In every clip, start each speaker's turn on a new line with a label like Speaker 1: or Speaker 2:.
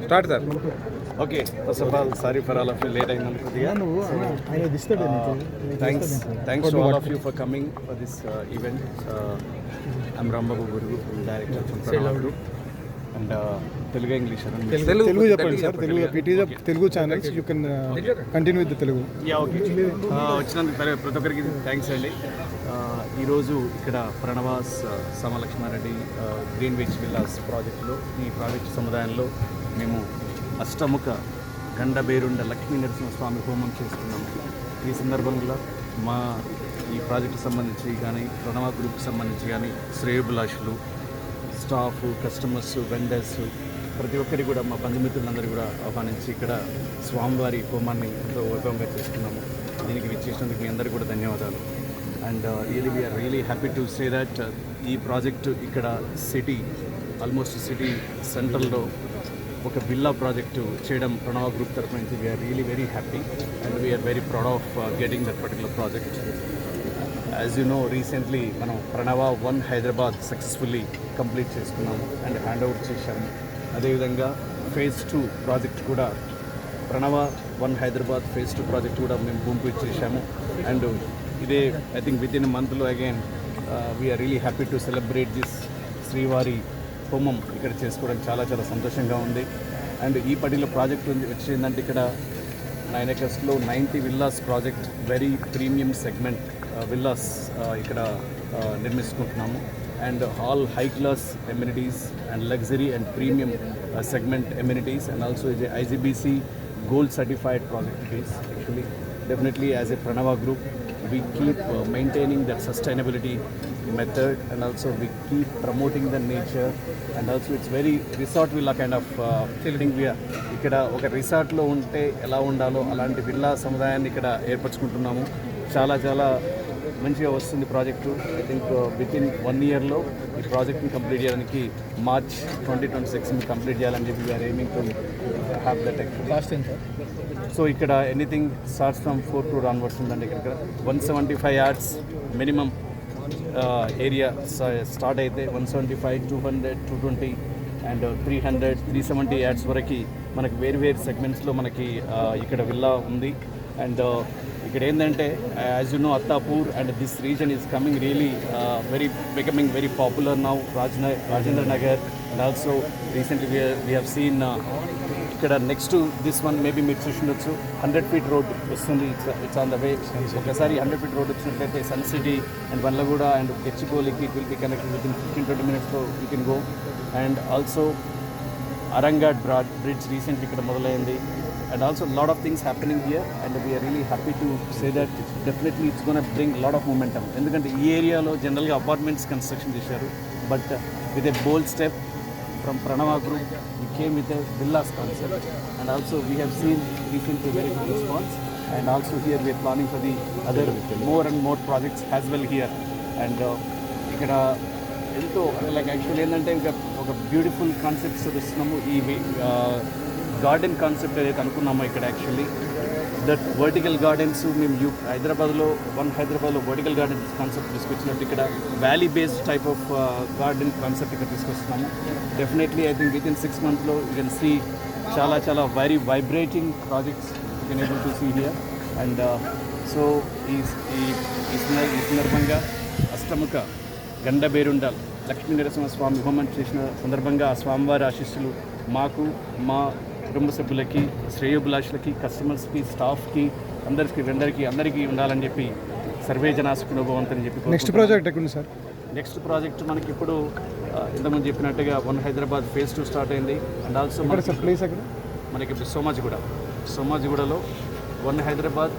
Speaker 1: Start sir.
Speaker 2: Okay, first of all sorry for all of you late అయినందుకు thanks to all of you for coming for this event. I'm Rambabu Gurugu, director from Pranava group. And Telugu English
Speaker 1: Telugu చెప్పండి sir. Telugu it is Telugu channels, you can continue with Telugu.
Speaker 2: Yeah okay. వచ్చినందుకు ప్రతి ఒక్కరికి thanks అండి. ఈరోజు ఇక్కడ Pranavas Sama Lakshma Reddy green beach villas ప్రాజెక్టులో, ఈ ప్రాజెక్టు సముదాయంలో మేము అష్టముఖ గండబేరుండ లక్ష్మీ నరసింహస్వామి హోమం చేసుకున్నాము. ఈ సందర్భంలో మా ఈ ప్రాజెక్టు సంబంధించి కానీ, ప్రణవ గ్రూప్కి సంబంధించి కానీ, శ్రేయోభిలాషులు, స్టాఫ్, కస్టమర్స్, వెండర్స్ ప్రతి ఒక్కరికి కూడా, మా బంధుమిత్రులందరూ కూడా ఆహ్వానించి ఇక్కడ స్వామివారి హోమాన్ని ఎంతో వైభవంగా చేసుకున్నాము. దీనికి విచ్చేసినందుకు మీ అందరికీ కూడా ధన్యవాదాలు. And we are really happy to say that ఈ ప్రాజెక్టు ఇక్కడ ఆల్మోస్ట్ సిటీ సెంట్రల్లో ఒక విల్లా ప్రాజెక్టు చేయడం ప్రణవ గ్రూప్ తరఫు నుంచి we are really very happy and we are very proud of getting that particular project. As you know, recently మనం ప్రణవ 1 హైదరాబాద్ సక్సెస్ఫుల్లీ కంప్లీట్ చేసుకున్నాము and hand over చేశాము. అదేవిధంగా ఫేజ్ 2 ప్రాజెక్ట్ కూడా, ప్రణవ 1 హైదరాబాద్ ఫేజ్ 2 ప్రాజెక్ట్ కూడా మేము భూమి పూజ చేశాము. అండ్ ఇదే ఐ థింక్ విత్ ఇన్ మంత్లో again we are really happy to celebrate this శ్రీవారి హోమం ఇక్కడ చేసుకోవడం చాలా చాలా సంతోషంగా ఉంది. అండ్ ఈ పర్టికులర్ ప్రాజెక్ట్ వచ్చిందంటే ఇక్కడ 9 acresలో 90 villas project, very premium segment villas ఇక్కడ నిర్మించుకుంటున్నాము. And all high class amenities and luxury and premium segment amenities and also is a IGBC gold certified project it is actually. Definitely as a Pranava group we keep maintaining that sustainability method and also we keep promoting the nature and also it's very resort villa kind of thing. We are ఇక్కడ ఒక రిసార్ట్లో ఉంటే ఎలా ఉండాలో అలాంటి villa సముదాయాన్ని ఇక్కడ ఏర్పరచుకుంటున్నాము. చాలా చాలా మంచిగా వస్తుంది project. I think within 1 yearలో ఈ ప్రాజెక్ట్ని కంప్లీట్ చేయడానికి మార్చ్ 2026 కంప్లీట్ చేయాలని చెప్పి we are aiming to have that.
Speaker 1: Last ఎంత?
Speaker 2: సో ఇక్కడ anything starts from 4 crore onwards ఉందండి. ఇక్కడ 175 yards మినిమం ఏరియా స్టార్ట్ అయితే 175, 200, 220 అండ్ 300, 370 yards వరకు మనకి వేరు సెగ్మెంట్స్లో మనకి ఇక్కడ విల్లా ఉంది. అండ్ ఇక్కడ ఏంటంటే as you know, Attapur and this region is coming really becoming very popular now. Rajendra Nagar and also recently we have seen ఇక్కడ నెక్స్ట్ దిస్ వన్ మేబీ మీరు చూసిండొచ్చు, 100 feet రోడ్ వస్తుంది. It's on the way. ఒకసారి 100 feet road వచ్చినట్లయితే Sun City and Bandlaguda and గచ్చిబౌలికి it will be connected within 15-20 minutesలో you can go. And also Aramghat bridge recently ఇక్కడ మొదలైంది. And also a lot of things happening here and we are really happy to say that definitely it's going to bring a lot of momentum. ఎందుకంటే ఈ ఏరియాలో జనరల్గా apartments construction చేశారు, but with a bold step from Pranava Group we came with a villas concept and also we have seen recently very good response and also here we are planning for the other more and more projects as well here. And ఇక్కడ ఎంతో like actually ఏంటంటే ఇంకా ఒక beautiful concepts చూస్తున్నాము. ఈ garden concept ఏదైతే అనుకున్నామో ఇక్కడ యాక్చువల్లీ దట్ వర్టికల్ గార్డెన్స్ మేము హైదరాబాద్లో 1 హైదరాబాద్లో వర్టికల్ గార్డెన్స్ కాన్సెప్ట్ తీసుకొచ్చినట్టు ఇక్కడ valley based type of garden concept ఇక్కడ తీసుకొస్తున్నాము. Definitely I think within 6 monthsలో యూ కెన్ సీ చాలా చాలా very vibrating projects you can able to see here. And so ఈ సందర్భంగా అష్టముఖ గండబేరుండ లక్ష్మీ నరసింహస్వామి హోమం చేసిన సందర్భంగా ఆ స్వామివారి ఆశీస్సులు మాకు, మా కుటుంబ సభ్యులకి, శ్రేయోభిలాషులకి, కస్టమర్స్కి, స్టాఫ్కి, అందరికీ ఉండాలని చెప్పి సర్వే జనాసుకుని భవంతని చెప్పి.
Speaker 1: నెక్స్ట్ ప్రాజెక్ట్ ఎక్కడ సార్?
Speaker 2: నెక్స్ట్ ప్రాజెక్ట్ మనకి ఇప్పుడు ఇంతకుముందు చెప్పినట్టుగా 1 హైదరాబాద్ ఫేజ్ 2 స్టార్ట్ అయింది. అండ్ ఆల్సో
Speaker 1: ప్లేస్ అక్కడ
Speaker 2: మనకి ఇప్పుడు సోమాజిగూడలో 1 Hyderabad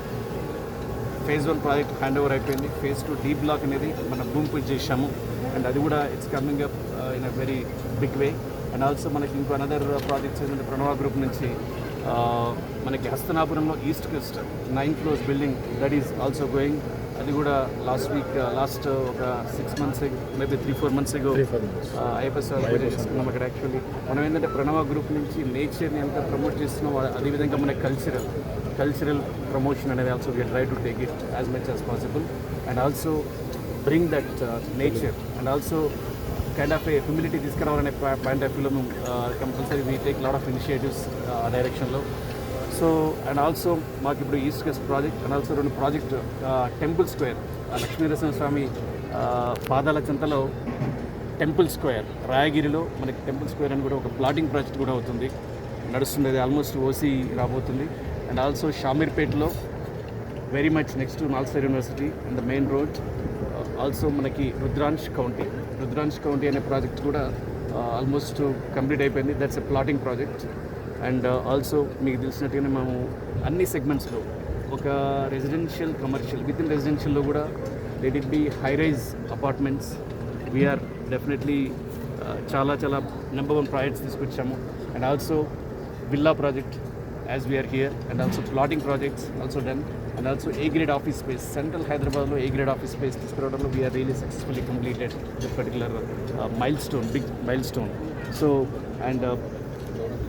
Speaker 2: phase 1 project hand over అయిపోయింది. ఫేజ్ 2 డీ బ్లాక్ అనేది మనం భూమి పూజ చేశాము అండ్ అది కూడా it's coming up in a very big way. And also మనకి ఇంకో అనదర్ ప్రాజెక్ట్స్ ఏంటంటే ప్రణవ గ్రూప్ నుంచి మనకి హస్తనాపురంలో east coast 9 floors building that is also going. అది కూడా లాస్ట్ ఒక 6 months మేబీ 3-4 months ఐఎఫ్ఎస్ చేసుకున్నాం అక్కడ. యాక్చువల్లీ మనం ఏంటంటే ప్రణవ గ్రూప్ నుంచి నేచర్ని ఎంత ప్రమోట్ చేస్తున్నాం, అదేవిధంగా మనకి కల్చరల్ ప్రమోషన్ అనేది also we try to take it as much as possible and also bring that nature and also kind of a humility తీసుకురావాలనే పాయింట్ ఆఫ్ వ్యూలో మేము compulsory we take lot of initiatives ఆ డైరెక్షన్లో. So and also మాకు ఇప్పుడు east west project and also 2 project temple square Lakshmi Narasimha Swamy పాదాల చెంతలో temple square రాయగిరిలో మనకి టెంపుల్ స్క్వేర్ అని కూడా ఒక ప్లాటింగ్ ప్రాజెక్ట్ కూడా అవుతుంది, నడుస్తుంది. అది ఆల్మోస్ట్ ఓసీ రాబోతుంది. అండ్ ఆల్సో షామీర్పేట్లో very much next to NALSAR university and the main road. Also మనకి రుద్రాంశ్ కౌంటీ అనే ప్రాజెక్ట్ కూడా ఆల్మోస్ట్ కంప్లీట్ అయిపోయింది. That's a plotting project. And also మీకు తెలిసినట్టుగానే మేము అన్ని సెగ్మెంట్స్లో ఒక రెసిడెన్షియల్ కమర్షియల్ విత్ ఇన్ రెసిడెన్షియల్లో కూడా let it be high rise apartments we're definitely చాలా నెంబర్ 1 ప్రాజెక్ట్స్ తీసుకొచ్చాము. And also villa project as we're here and also plotting projects also done. And also A grade office space central హైదరాబాద్లో A grade office space తీసుకురావడంలో we are really successfully completed this particular big milestone. So and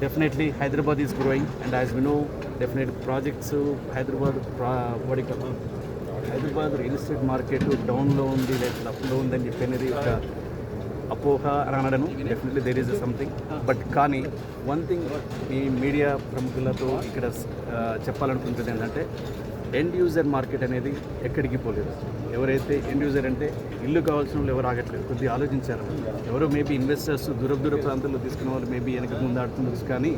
Speaker 2: definitely Hyderabad is growing, and as we know, definitely projects Hyderabad real estate market డౌన్లో ఉంది లేదా అప్లో ఉందని చెప్పినది ఒక అపోహ అని అనడను. Definitely there is something. But కానీ వన్ థింగ్ ఈ మీడియా ప్రముఖులతో ఇక్కడ చెప్పాలనుకుంటుంది ఏంటంటే ఎండ్ యూజర్ మార్కెట్ అనేది ఎక్కడికి పోలేదు. ఎవరైతే ఎండ్ యూజర్ అంటే ఇల్లు కావాల్సిన వాళ్ళు ఎవరు ఆగట్లేదు, కొద్దిగా ఆలోచించారు. ఎవరో మేబీ ఇన్వెస్టర్స్ దూర ప్రాంతాల్లో తీసుకున్న వాళ్ళు మేబీ వెనక ముందు ఆడుతున్నారు, కానీ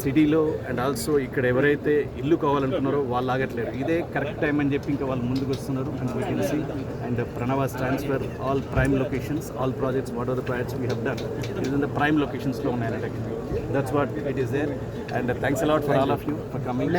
Speaker 2: సిటీలో అండ్ ఆల్సో ఇక్కడ ఎవరైతే ఇల్లు కావాలనుకున్నారో వాళ్ళు ఆగట్లేరు. ఇదే కరెక్ట్ టైం అని చెప్పి ఇంకా వాళ్ళు ముందుకు వస్తున్నారు. And we can see and Pranava stands for all prime locations, all projects what are the projects we have done is in the prime లొకేషన్స్లో ఉన్నాయి. That's what it is there. And thanks a lot for all of you for coming.